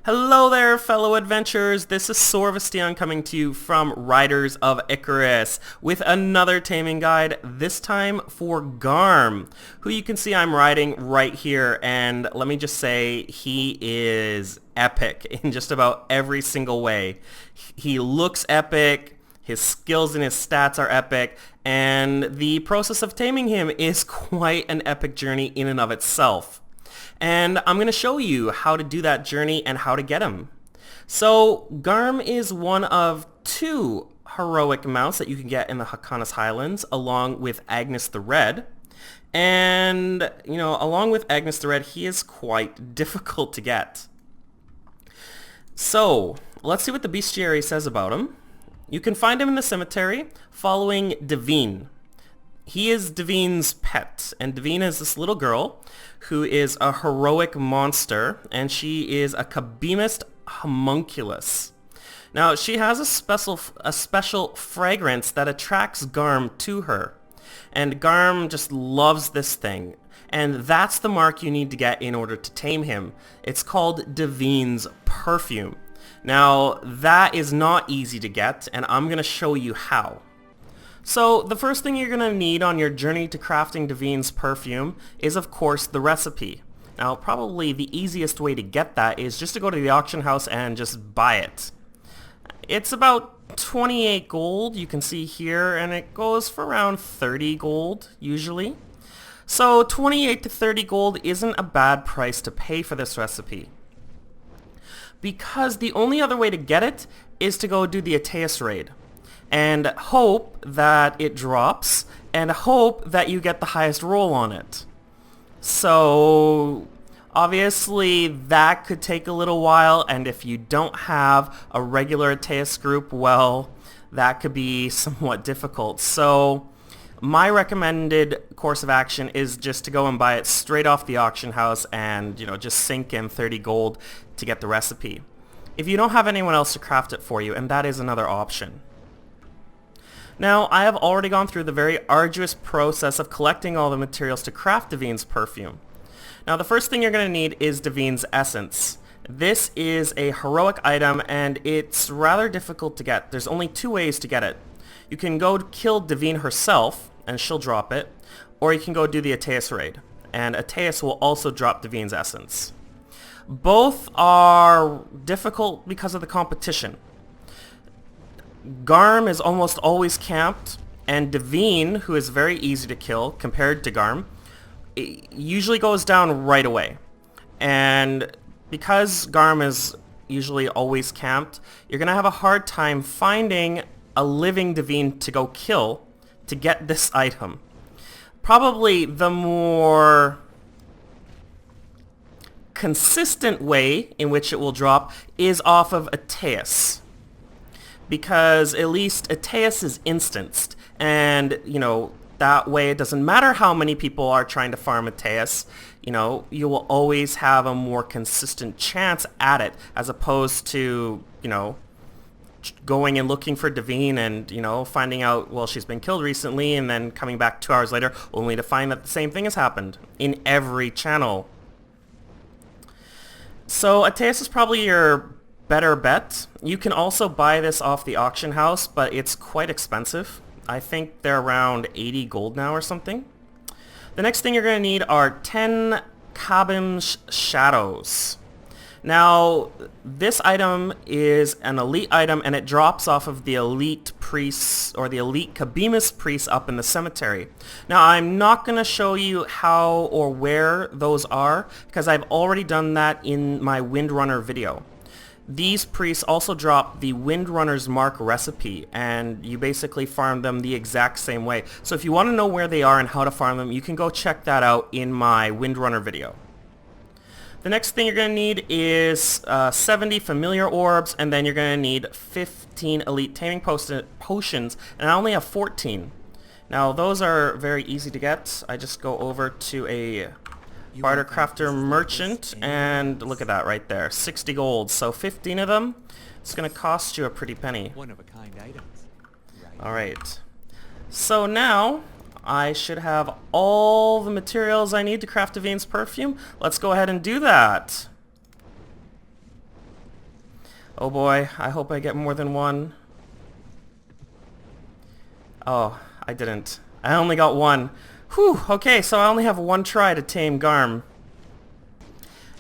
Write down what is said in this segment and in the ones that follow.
Hello there, fellow adventurers. This is Sorvesteon coming to you from Riders of Icarus with another taming guide, this time for Garme, who you can see I'm riding right here, and let me just say, he is epic in just about every single way. He looks epic, his skills and his stats are epic, and the process of taming him is quite an epic journey in and of itself. And I'm going to show you how to do that journey and how to get him. So Garme is one of two heroic mounts that you can get in the Hakanas Highlands along with Agnes the Red. And, along with Agnes the Red, he is quite difficult to get. So let's see what the bestiary says about him. You can find him in the cemetery following Devine. He is Devine's pet, and Devine is this little girl who is a heroic monster, and she is a Cobham homunculus. Now, she has a special fragrance that attracts Garme to her, and Garme just loves this thing, and that's the mark you need to get in order to tame him. It's called Devine's perfume. Now, that is not easy to get, and I'm going to show you how. So the first thing you're going to need on your journey to crafting Devine's perfume is, of course, the recipe. Now, probably the easiest way to get that is just to go to the auction house and just buy it. It's about 28 gold, you can see here, and it goes for around 30 gold, usually. So 28 to 30 gold isn't a bad price to pay for this recipe, because the only other way to get it is to go do the Ateus raid and hope that it drops, and hope that you get the highest roll on it. So obviously that could take a little while, and if you don't have a regular Ateus group, well, that could be somewhat difficult. So my recommended course of action is just to go and buy it straight off the auction house and, just sink in 30 gold to get the recipe. If you don't have anyone else to craft it for you, and that is another option. Now, I have already gone through the very arduous process of collecting all the materials to craft Devine's perfume. Now, the first thing you're going to need is Devine's essence. This is a heroic item, and it's rather difficult to get. There's only two ways to get it. You can go kill Devine herself, and she'll drop it, or you can go do the Ateus raid, and Ateus will also drop Devine's essence. Both are difficult because of the competition. Garme is almost always camped, and Devine, who is very easy to kill compared to Garme, usually goes down right away. And because Garme is usually always camped, you're going to have a hard time finding a living Devine to go kill to get this item. Probably the more consistent way in which it will drop is off of Ateus, because at least Ateus is instanced, and that way it doesn't matter how many people are trying to farm Ateus, you will always have a more consistent chance at it, as opposed to going and looking for Devine and finding out, well, she's been killed recently, and then coming back 2 hours later only to find that the same thing has happened in every channel. So Ateus is probably your better bet. You can also buy this off the auction house, but it's quite expensive. I think they're around 80 gold now or something. The next thing you're going to need are 10 Cobham Shadows. Now, this item is an elite item, and it drops off of the elite priests, or the elite Cobham priests up in the cemetery. Now, I'm not going to show you how or where those are, because I've already done that in my Windrunner video. These priests also drop the Windrunner's Mark recipe, and you basically farm them the exact same way. So if you want to know where they are and how to farm them, you can go check that out in my Windrunner video. The next thing you're going to need is 70 familiar orbs, and then you're going to need 15 elite taming potions, and I only have 14. Now, those are very easy to get. I just go over to a barter crafter merchant, and look at that right there, 60 gold. So 15 of them, it's going to cost you a pretty penny. One of a kind items. Alright, so now I should have all the materials I need to craft Devine's perfume. Let's go ahead and do that. Oh boy, I hope I get more than one. Oh, I didn't. I only got one. Whew, okay, so I only have one try to tame Garme.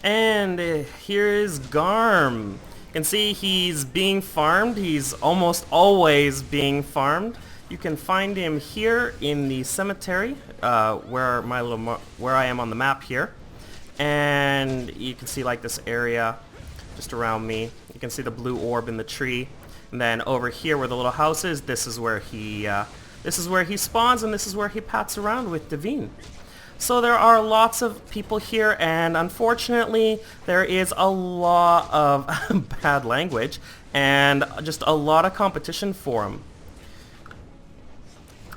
And here is Garme. You can see he's being farmed. He's almost always being farmed. You can find him here in the cemetery, where I am on the map here. And you can see like this area just around me. You can see the blue orb in the tree. And then over here where the little house is, this is where he spawns, and this is where he pats around with Devine. So there are lots of people here, and unfortunately there is a lot of bad language and just a lot of competition for him.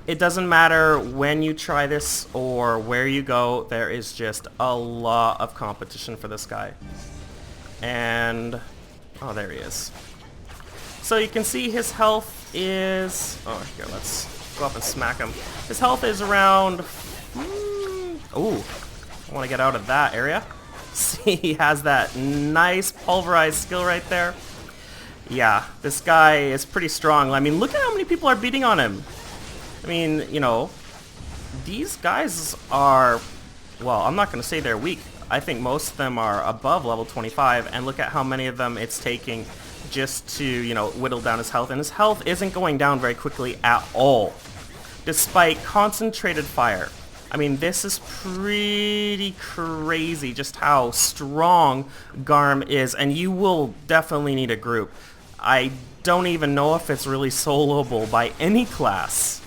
It doesn't matter when you try this or where you go, there is just a lot of competition for this guy. And oh, there he is. So you can see his health is, oh here, let's go up and smack him. His health is around, ooh, I want to get out of that area. See, he has that nice pulverized skill right there. Yeah, this guy is pretty strong. I mean, look at how many people are beating on him. I mean, you know, these guys are, well, I'm not going to say they're weak. I think most of them are above level 25, and look at how many of them it's taking just to, you know, whittle down his health. And his health isn't going down very quickly at all, despite concentrated fire. I mean, this is pretty crazy just how strong Garme is, and you will definitely need a group. I don't even know if it's really soloable by any class.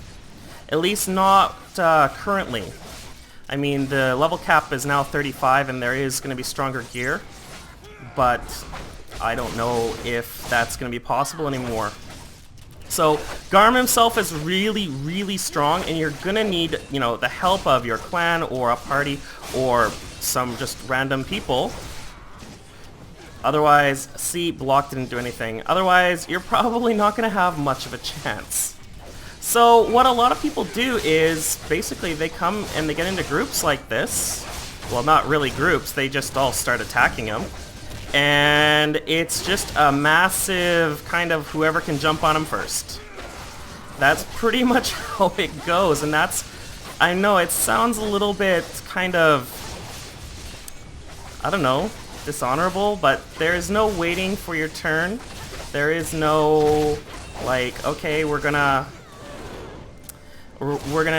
At least not currently. I mean, the level cap is now 35 and there is going to be stronger gear, but I don't know if that's going to be possible anymore. So Garme himself is really, really strong, and you're going to need, you know, the help of your clan or a party or some just random people. Otherwise, see, block didn't do anything. Otherwise, you're probably not going to have much of a chance. So what a lot of people do is basically they come and they get into groups like this. Well, not really groups, they just all start attacking him. And it's just a massive kind of whoever can jump on him first. That's pretty much how it goes, and that's, I know it sounds a little bit kind of, I don't know, dishonorable, but there is no waiting for your turn. There is no, like, okay, we're gonna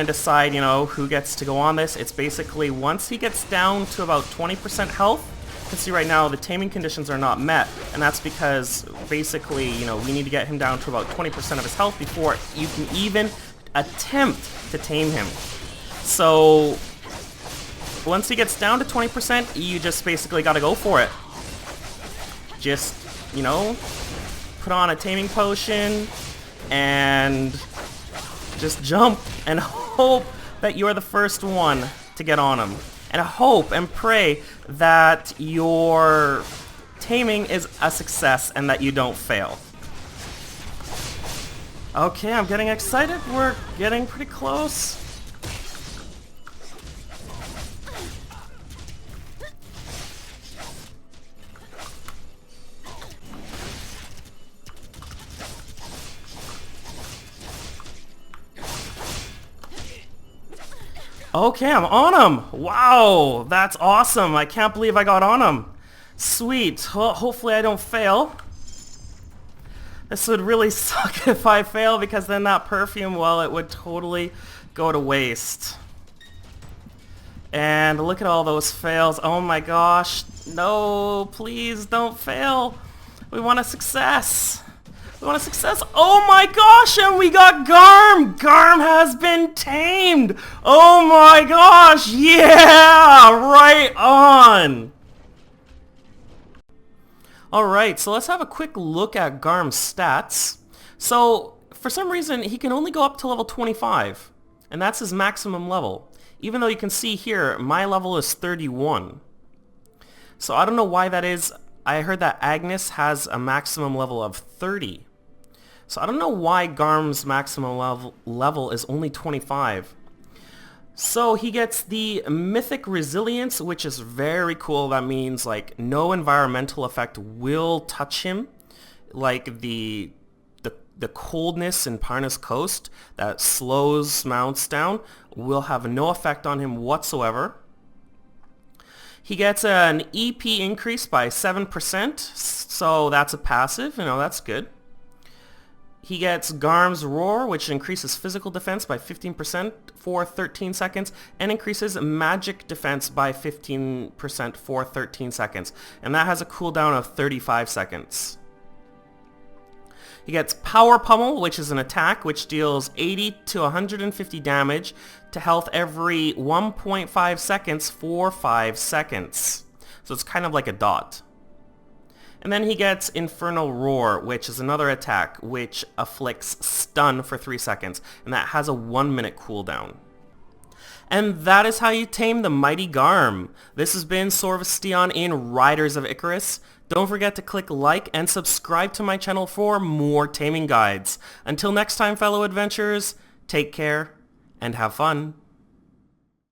decide, you know, who gets to go on this. It's basically once he gets down to about 20% health, you can see right now the taming conditions are not met, and that's because basically, you know, we need to get him down to about 20% of his health before you can even attempt to tame him. So once he gets down to 20%, you just basically gotta go for it. Just, you know, put on a taming potion and just jump and hope that you're the first one to get on him. And hope and pray that your taming is a success and that you don't fail. Okay, I'm getting excited. We're getting pretty close. Okay, I'm on him! Wow, that's awesome! I can't believe I got on him. Sweet. Well, hopefully I don't fail. This would really suck if I fail, because then that perfume, well, it would totally go to waste. And look at all those fails. Oh my gosh. No, please don't fail. We want a success. We want a success. Oh my gosh, and we got Garme! Garme has been tamed! Oh my gosh, yeah! Right on! Alright, so let's have a quick look at Garme's stats. So, for some reason, he can only go up to level 25. And that's his maximum level. Even though you can see here, my level is 31. So I don't know why that is. I heard that Agnes has a maximum level of 30. So I don't know why Garme's maximum level is only 25. So he gets the Mythic Resilience, which is very cool. That means like no environmental effect will touch him. like the coldness in Parnas Coast that slows mounts down will have no effect on him whatsoever. He gets an EP increase by 7%, so that's a passive, that's good. He gets Garme's Roar, which increases physical defense by 15% for 13 seconds, and increases magic defense by 15% for 13 seconds. And that has a cooldown of 35 seconds. He gets Power Pummel, which is an attack which deals 80 to 150 damage to health every 1.5 seconds for 5 seconds. So it's kind of like a dot. And then he gets Infernal Roar, which is another attack which afflicts stun for 3 seconds, and that has a 1-minute cooldown. And that is how you tame the mighty Garme. This has been Sorvesteon in Riders of Icarus. Don't forget to click like and subscribe to my channel for more taming guides. Until next time, fellow adventurers, take care and have fun.